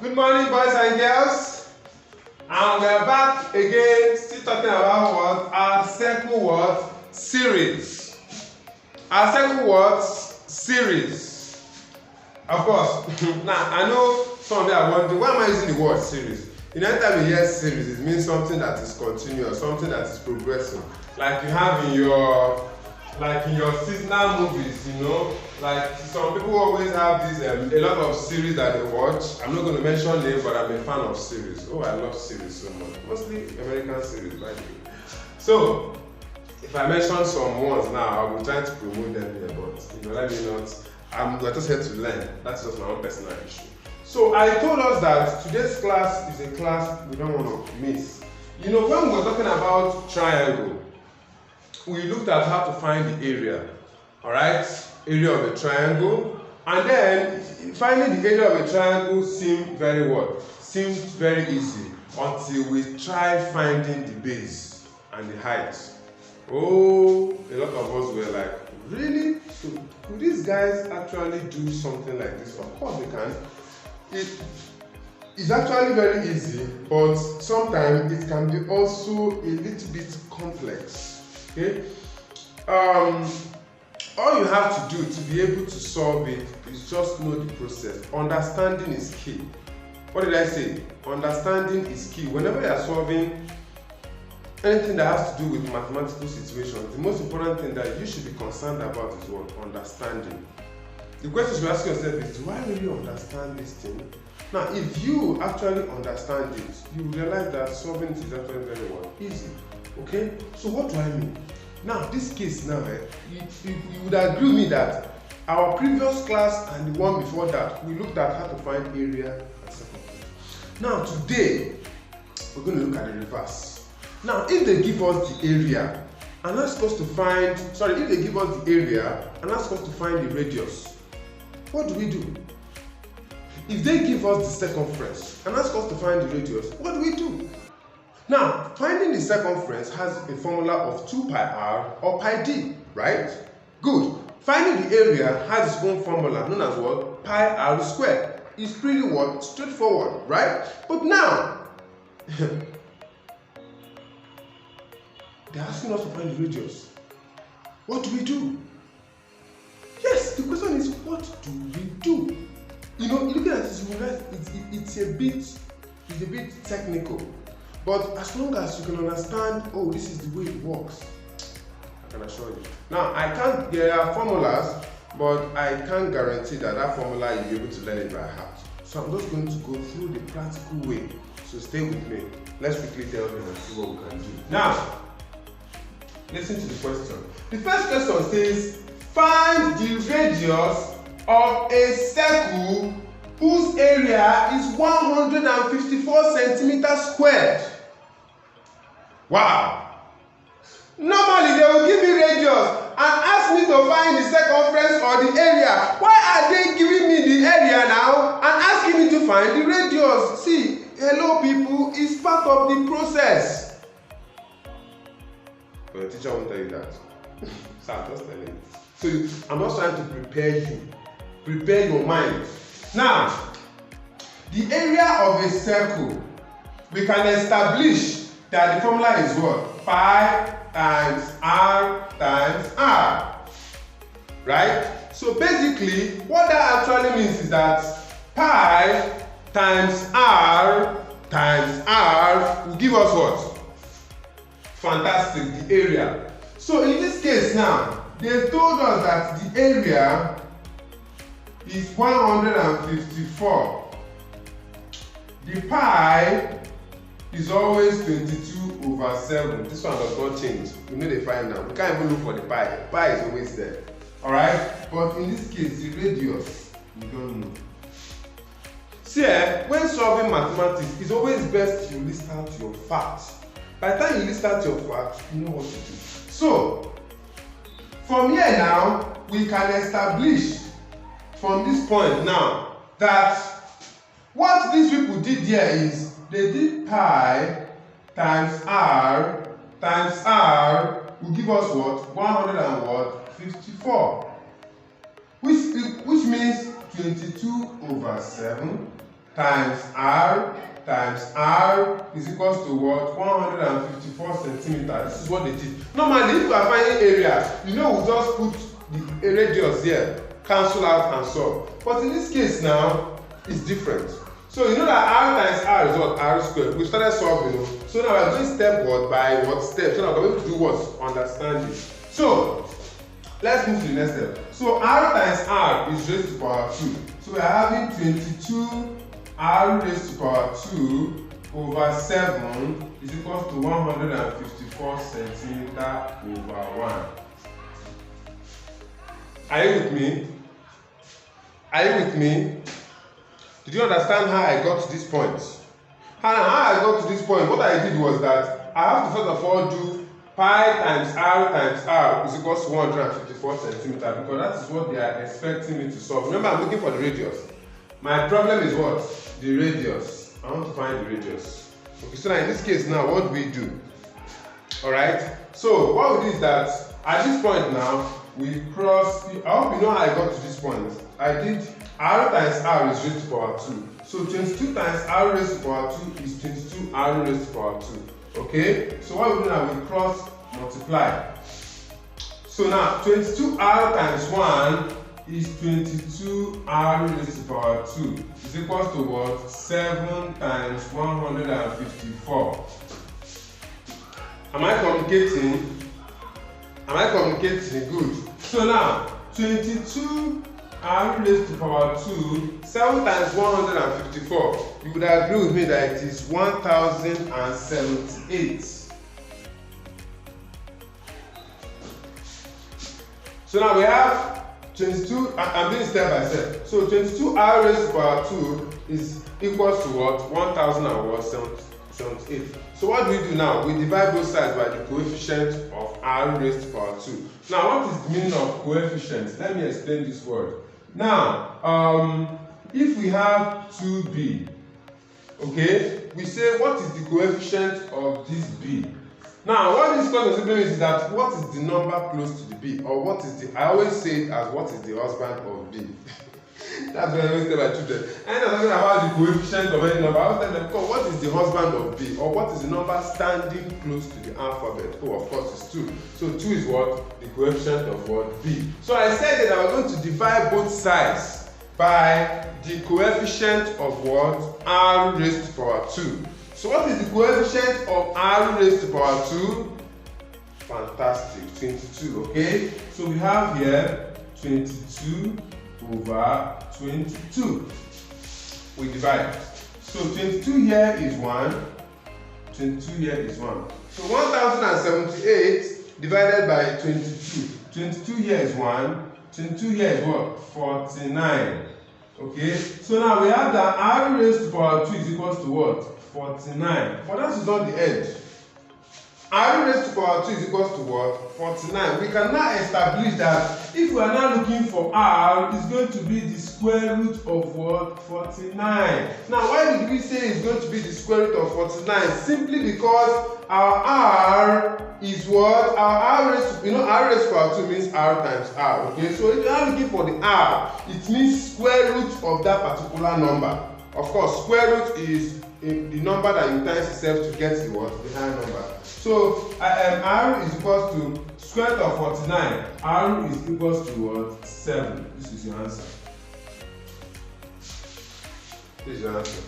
Good morning, boys and girls. And we are back again, still talking about what? Our circle what? Series. Our circle what? Series. Of course. Now, I know some of you are wondering, why am I using the word series? Anytime you hear series, it means something that is continuous, something that is progressing. Like you have in your seasonal movies, you know, like some people always have this a lot of series that they watch. I'm not going to mention names, but I'm a fan of series. Oh, I love series so much, mostly American series, by the way. So if I mention some ones now, I will try to promote them here, but you know, let me not. We're just here to learn. That's just my own personal issue. So I told us that today's class is a class we don't want to miss. You know, when we're talking about triangle, we looked at how to find the area, all right, area of a triangle, and then finding the area of a triangle seemed very very easy until we tried finding the base and the height. Oh, a lot of us were like, really? So could these guys actually do something like this? Of course they can. It's actually very easy, but sometimes it can be also a little bit complex. Okay, all you have to do to be able to solve it is just know the process. Understanding is key. What did I say? Understanding is key. Whenever you are solving anything that has to do with mathematical situations, the most important thing that you should be concerned about is what? Understanding. The question you ask yourself is, do I really understand this thing? Now, if you actually understand it, you realize that solving it is actually very easy. Okay, so what do I mean? Now, this case now, you would agree with me that our previous class and the one before that, we looked at how to find area and circumference. Now, today, we're going to look at the reverse. Now, if they give us the area and ask us to find, if they give us the area and ask us to find the radius, what do we do? If they give us the circumference and ask us to find the radius, what do we do? Now, finding the circumference has a formula of 2 pi r or pi d, right? Good. Finding the area has its own formula known as what? Pi r squared. It's pretty what? Straightforward, right? But now, they're asking us to find the radius. What do we do? Yes, the question is, what do we do? You know, looking at this, it's a bit technical. But as long as you can understand, oh, this is the way it works, I can assure you. Now, there are formulas, but I can't guarantee that formula you'll be able to learn it by heart. So I'm just going to go through the practical way. So stay with me. Let's quickly tell them and see what we can do. Now, listen to the question. The first question says, find the radius of a circle whose area is 154 centimeters squared. Wow! Normally they will give me radius and ask me to find the circumference or the area. Why are they giving me the area now and asking me to find the radius? See, hello people, it's part of the process. But your teacher won't tell you that. So I'm just telling you. So I'm just trying to prepare you. Prepare your mind. Now, the area of a circle, we can establish that the formula is what? Pi times r times r. Right? So basically, what that actually means is that pi times r will give us what? Fantastic, the area. So in this case now, they told us that the area is 154. The pi is always 22/7. This one does not change. We know the pi now. We can't even look for the pi. Pi is always there. Alright? But in this case, the radius, we don't know. See, when solving mathematics, it's always best you list out your facts. By the time you list out your facts, you know what to do. So, from here now, we can establish from this point now that what these people did here is they did pi times r will give us what? 154, which means 22/7 times r is equals to what? 154 centimeters. This is what they did. Normally, if you are finding area, you know, we just put the radius here, cancel out and solve. But in this case now, it's different. So you know that r times r is what? R squared. We started solving. So now we are going step what by what step. So now we're going to do what? Understanding. So let's move to the next step. So r times r is raised to power 2. So we are having 22 r raised to power 2 over 7 is equals to 154 centimeter over 1. Are you with me? Are you with me? Did you understand how I got to this point? How I got to this point, what I did was that I have to first of all do pi times r is equals to 154 centimeters because that is what they are expecting me to solve. Remember, I'm looking for the radius. My problem is what? The radius. I want to find the radius. Okay, so now in this case now, what do we do? Alright, so what we do is that at this point now, we cross, I hope you know how I got to this point. I did r times r is raised to power 2. So 22 times r raised to power 2 is 22 r raised to power 2. Okay, so what we do now, we cross multiply. So now 22 r times 1 is 22 r raised to power 2 is equals to what? 7 times 154. Am I communicating? Am I communicating? Good. So now 22 r raised to power 2, 7 times 154. You would agree with me that it is 1078. So now we have 22, I'm doing step by step. So 22 r raised to power 2 is equals to what? 1078. So what do we do now? We divide both sides by the coefficient of r raised to power 2. Now what is the meaning of coefficient? Let me explain this word. Now, if we have 2b, okay, we say what is the coefficient of this b? Now, what this question simply means is that what is the number close to the b, or what is the, I always say it as what is the husband of b. That's what I always tell my children. And I'm talking about the coefficient of any number. I always tell them, what is the husband of b, or what is the number standing close to the alphabet? Oh, of course, it's 2. So 2 is what? The coefficient of what? B. So I said that I'm going to divide both sides by the coefficient of what? R raised to power 2. So what is the coefficient of r raised to power 2? Fantastic, 22, okay? So we have here 22 over 22. We divide. So 22 here is 1. 22 here is 1. So 1078 divided by 22. 22 here is 1. 22 here is what? 49. Okay? So now we have that r raised to power 2 is equals to what? 49. But that is not the end. R raised to power 2 is equals to what? 49. We can now establish that if we are now looking for r, it's going to be the square root of what? 49. Now, why did we say it's going to be the square root of 49? Simply because our r is what? Our r raised to, r raised to power 2 means r times r. Okay, so if you are looking for the r, it means square root of that particular number. Of course, square root is the number that you times itself to get the what? The higher number. So r is equals to square root of 49. R is equals to what? 7. This is your answer. This is your answer.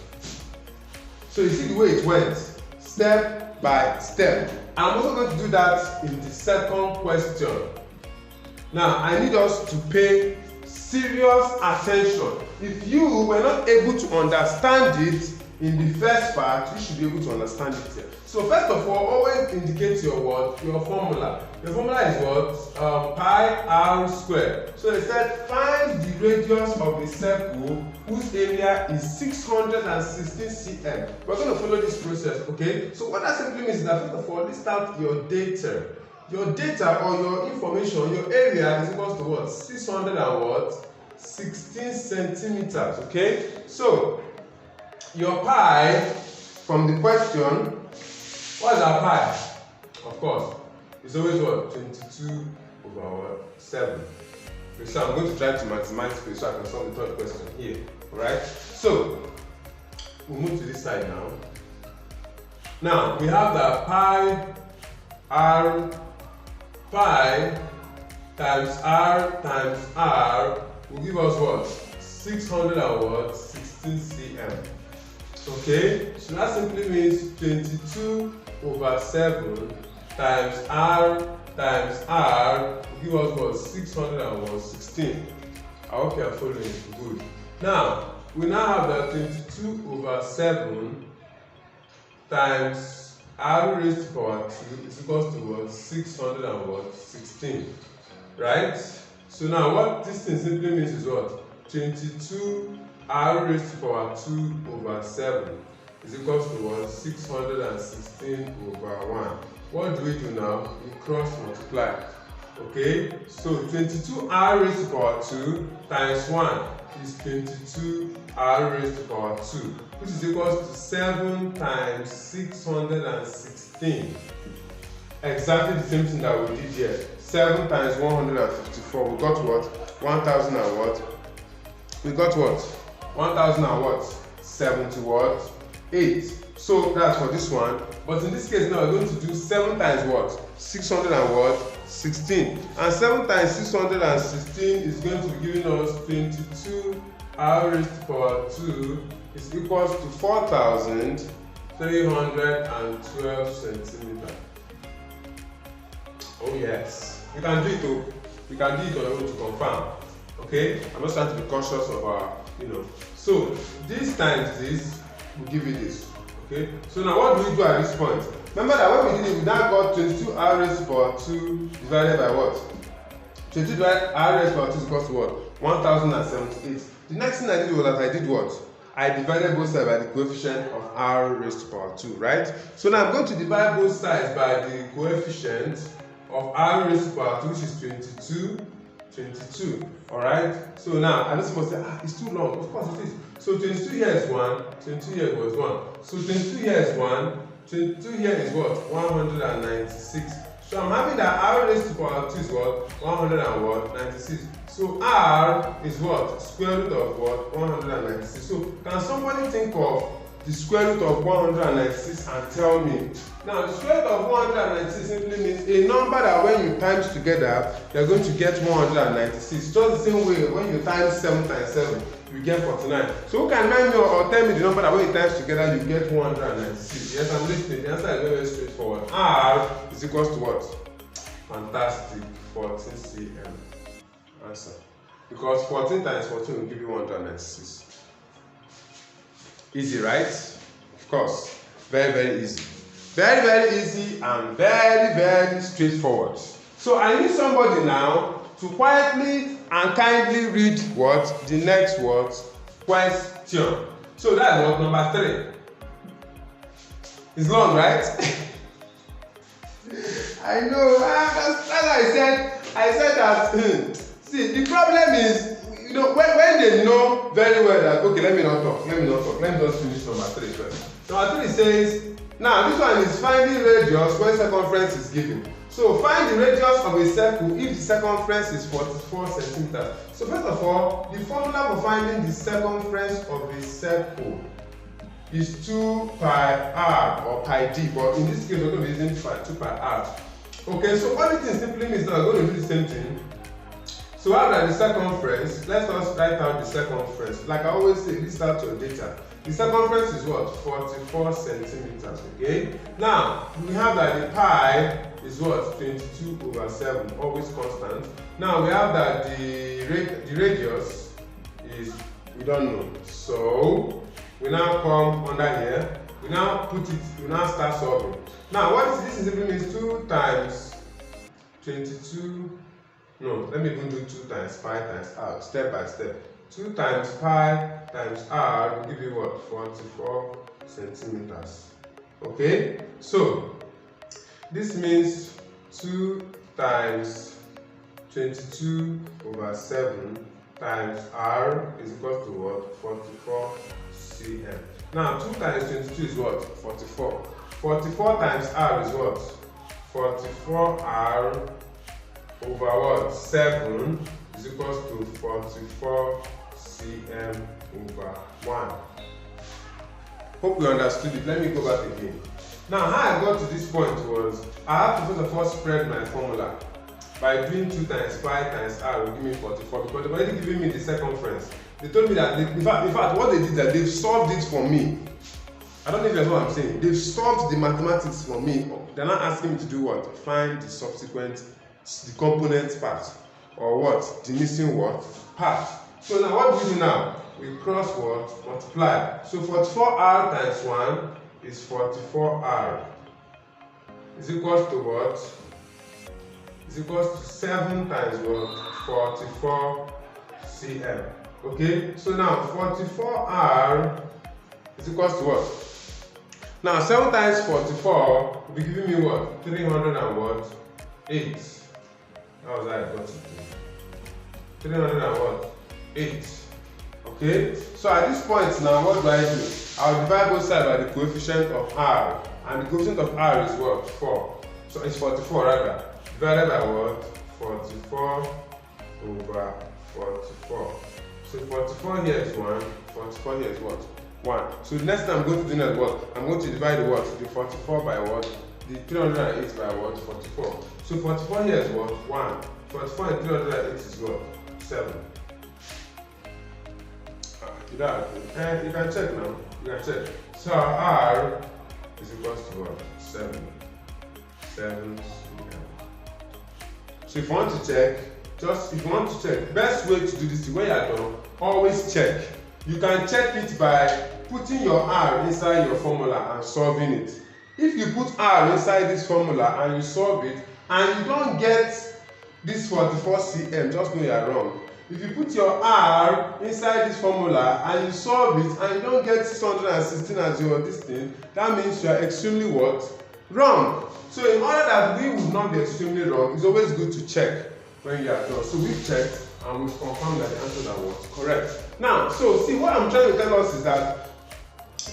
So you see the way it went, step by step. I'm also going to do that in the second question. Now I need us to pay serious attention. If you were not able to understand it in the first part, you should be able to understand it here. So first of all, always indicate your what? Your formula. Your formula is what? Pi r squared. So they said find the radius of a circle whose area is 616 cm. We're going to follow this process, okay? So what that simply means is that first of all, list out your data. Your data or your information, your area is equal to what? 616 centimeters, okay? So your pi from the question, what is our pi? Of course, it's always what? 22 over what? 7. Okay, so I'm going to try to mathematics so I can solve the third question here. Alright? So Now we have that pi times r will give us what? 616 cm. Okay, so that simply means 22/7 times r will give us what? 616. I hope you are following. Good. Now we have that 22/7 times r raised to power 2 is equals to what? 616. Right? So now what this thing simply means is what? 22 r raised to power 2/7 is equals to what? 616/1. What do we do now? We cross multiply. Okay, so 22 r raised to power 2 times 1 is 22 r raised to power 2, which is equals to 7 times 616. Exactly the same thing that we did here. 7 times 154. We got what? 1000 and what? We got what? 1000 and what? 70 what? 8. So that's for this one. But in this case now we're going to do 7 times what? 600 and what? 16. And 7 times 616 is going to be giving us 22 r raised to power 2 is equals to 4,312 centimeters. Oh yes. We can do it too. We can do it on our own to confirm. Okay? I'm just trying to be cautious of our, So this times this will give you this. Okay? So now what do we do at this point? Remember that when we did it, we now got 22 r raised to power 2 divided by what? 22 r raised to power 2 is equals to what? 1078. The next thing I did was that I did what? I divided both sides by the coefficient of r raised to power 2, right? So now I'm going to divide both sides by the coefficient of r raised to power 2, which is 22. Alright? So now I just must say, it's too long. Of course it is. So 22 here is 1, 22 here was 1. So 22 here is 1, 22 here is what? 196. So I'm having that r raised to power 2 is what? 196. So r is what? Square root of what? 196. So can somebody think of the square root of 196 and tell me? Now the square root of 196 simply means a number that when you times together, you're going to get 196. Just the same way when you times 7 times 7, you get 49. So who can remind me or tell me the number that when you times together, you get 196? Yes, I'm listening. The answer is very, very straightforward. R is equals to what? Fantastic. 14 cm. Answer. Because 14 times 14 will give you 196. Easy, right? Of course. Very, very easy. Very, very easy and very, very straightforward. So I need somebody now to quietly and kindly read what? The next what? Question. So that's what? Number 3. It's long, right? I know. That's I said that. See, the problem is, when they know very well that, okay, let me not talk. Let me just finish number 3 first. Number 3 says, now this one is finding radius when circumference is given. So find the radius of a circle if the circumference is 44 centimeters. So first of all, the formula for finding the circumference of a circle is 2 pi r or pi d, but in this case we're going to be using 2 pi r. Okay, so all it simply means that we're going to do the same thing. So after the circumference, let us write out the circumference. Like I always say, this starts your data. The circumference is what? 44 centimeters, okay? Now, we have that the pi is what? 22/7, always constant. Now, we have that the radius is, we don't know. So, we now come under here. We now put it, we now start solving. Now, what is this? Simply means 2 times 22. No, let me even do 2 times pi times r, step by step. 2 times pi times r will give you what? 44 centimeters. Okay? So, this means 2 times 22/7 times r is equal to what? 44 cm. Now, 2 times 22 is what? 44. 44 times r is what? 44r over what? 7 is equals to 44 cm/1. Hope you understood it. Let me go back again. Now, how I got to this point was, I have to first of all spread my formula. By doing 2 times 5 times r will give me 44, because they've already given me the circumference. They told me that, in fact, what they did is that they've solved it for me. I don't know if that's what I'm saying. They've solved the mathematics for me. They're not asking me to do what? Find the subsequent, the component part, or what? The missing what? Part. So now what do we do now? We cross what? Multiply. So 44r times 1 is 44r. Is equals to what? Is equals to 7 times what? 44 cm. Okay? So now 44r is equals to what? Now 7 times 44 will be giving me what? 300 and what? 8. How was I got it to? 300 and what? 8. Okay? So at this point now, what do? I'll divide both sides by the coefficient of r. And the coefficient of r is what? 4. So it's 44 rather. Divided by what? 44 over 44. So 44 here is 1. 44 here is what? 1. So the next time I'm going to do that what? I'm going to divide the what? The 44 by what? The 308 by what? 44. So 44 here is what? 1. 44 and 308 is what? 7. You can check now. You can check. So r is equals to what? 7. 7. So if you want to check, best way to do this, when you are done, always check. You can check it by putting your r inside your formula and solving it. If you put r inside this formula and you solve it, and you don't get this 44 cm, just know you are wrong. If you put your r inside this formula and you solve it and you don't get 616 as your this thing, that means you are extremely what? Wrong. So in order that we would not be extremely wrong, it's always good to check when you are done. So we've checked and we've confirmed that the answers are what? Correct. Now, so see, what I'm trying to tell us is that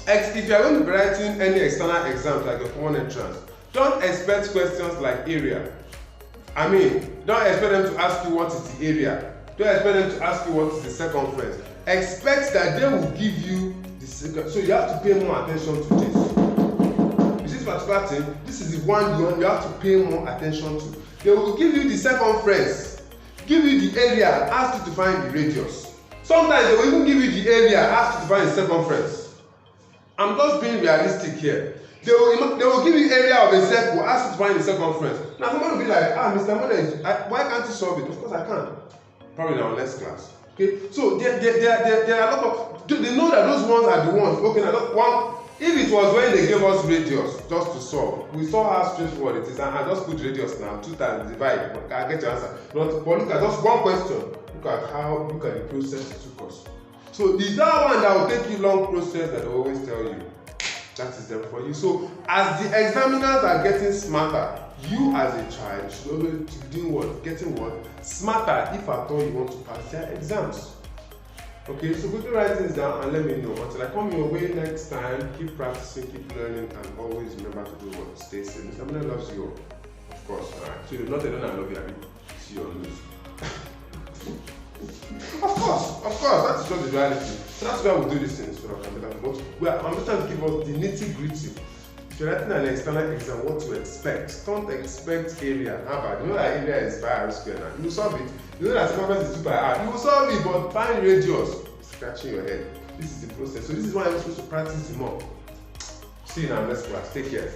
if you are going to be writing any external exams like your common entrance, don't expect questions like area. I mean, don't expect them to ask you what is the area. Don't expect them to ask you what is the circumference. Expect that they will give you the circumference. So you have to pay more attention to this. You see this particular thing? This is the one you have to pay more attention to. They will give you the circumference, give you the area, ask you to find the radius. Sometimes they will even give you the area, ask you to find the circumference. I'm just being realistic here. They will give you area of a circle, ask you to find the circumference. Now someone will be like, Mr. Mone, why can't you solve it? Of course I can. Probably in our next class. Okay, so there are a lot of, they know that those ones are the ones. Okay, now one, if it was when they gave us radius just to solve, we saw how straightforward it is, and I just put radius now, 2 times divide, I get your answer. But look at just one question, look at the process it took us. So the that one that will take you long process that I always tell you, that is them for you. So as the examiners are getting smarter, you as a child should always be doing what? Getting what? Smarter if at all you want to pass their exams. Okay, so quickly write things down and let me know. Until I come your way next time, keep practicing, keep learning, and always remember to do what? Stay safe. Mr. Mone loves you all. Of course. Alright. So you're not alone, I love you, I mean, see your news. Of course, that is just the reality. So that's why we do these things. But I'm just trying to give us the nitty-gritty. If you're writing an external exam, what to expect? Don't expect area. How about you know that area is pi r square now? You will solve it. You know that circumference is 2 pi r. You will solve it, but find radius. Scratching your head. This is the process. So this is why you're supposed to practice more. See you in our next class. Take care.